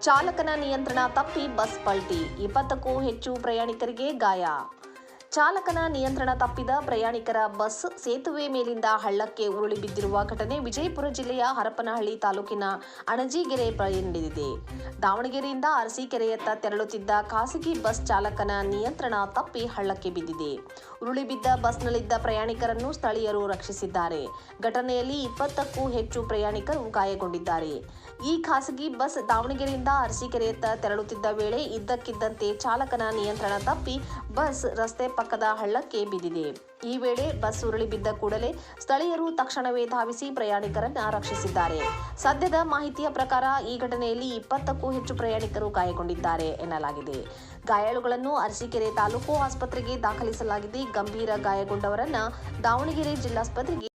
ಚಾಲಕನ ನಿಯಂತ್ರಣ ತಪ್ಪಿ ಬಸ್ ಪಲ್ಟಿ, 20ಕ್ಕೂ ಹೆಚ್ಚು ಪ್ರಯಾಣಿಕರಿಗೆ ಗಾಯ. ಚಾಲಕನ ನಿಯಂತ್ರಣ ತಪ್ಪಿದ ಪ್ರಯಾಣಿಕರ ಬಸ್ ಸೇತುವೆ ಮೇಲಿಂದ ಹಳ್ಳಕ್ಕೆ ಉರುಳಿ ಬಿದ್ದಿರುವ ಘಟನೆ ವಿಜಯಪುರ ಜಿಲ್ಲೆಯ ಹರಪನಹಳ್ಳಿ ತಾಲೂಕಿನ ಅಣಜಿಗೆರೆ ಬಳಿ ನಡೆದಿದೆ. ದಾವಣಗೆರೆಯಿಂದ ಅರಸೀಕೆರೆಯತ್ತ ತೆರಳುತ್ತಿದ್ದ ಖಾಸಗಿ ಬಸ್ ಚಾಲಕನ ನಿಯಂತ್ರಣ ತಪ್ಪಿ ಹಳ್ಳಕ್ಕೆ ಬಿದ್ದಿದೆ. ಉರುಳಿ ಬಿದ್ದ ಬಸ್ನಲ್ಲಿದ್ದ ಪ್ರಯಾಣಿಕರನ್ನು ಸ್ಥಳೀಯರು ರಕ್ಷಿಸಿದ್ದಾರೆ. ಘಟನೆಯಲ್ಲಿ 20ಕ್ಕೂ ಹೆಚ್ಚು ಪ್ರಯಾಣಿಕರು ಗಾಯಗೊಂಡಿದ್ದಾರೆ. ಈ ಖಾಸಗಿ ಬಸ್ ದಾವಣಗೆರೆಯಿಂದ ಅರಸೀಕೆರೆಯತ್ತ ತೆರಳುತ್ತಿದ್ದ ವೇಳೆ ಇದ್ದಕ್ಕಿದ್ದಂತೆ ಚಾಲಕನ ನಿಯಂತ್ರಣ ತಪ್ಪಿ ಬಸ್ ರಸ್ತೆ ಪಕ್ಕದ ಹಳ್ಳಕ್ಕೆ ಬಿದ್ದಿದೆ. ಈ ವೇಳೆ ಬಸ್ ಉರುಳಿ ಬಿದ್ದ ಕೂಡಲೇ ಸ್ಥಳೀಯರು ತಕ್ಷಣವೇ ಧಾವಿಸಿ ಪ್ರಯಾಣಿಕರನ್ನ ರಕ್ಷಿಸಿದ್ದಾರೆ. ಸದ್ಯದ ಮಾಹಿತಿಯ ಪ್ರಕಾರ ಈ ಘಟನೆಯಲ್ಲಿ 20ಕ್ಕೂ ಹೆಚ್ಚು ಪ್ರಯಾಣಿಕರು ಗಾಯಗೊಂಡಿದ್ದಾರೆ ಎನ್ನಲಾಗಿದೆ. ಗಾಯಾಳುಗಳನ್ನು ಅರಸೀಕೆರೆ ತಾಲೂಕು ಆಸ್ಪತ್ರೆಗೆ ದಾಖಲಿಸಲಾಗಿದೆ. ಗಂಭೀರ ಗಾಯಗೊಂಡವರನ್ನ ದಾವಣಗೆರೆ ಜಿಲ್ಲಾಸ್ಪತ್ರೆಗೆ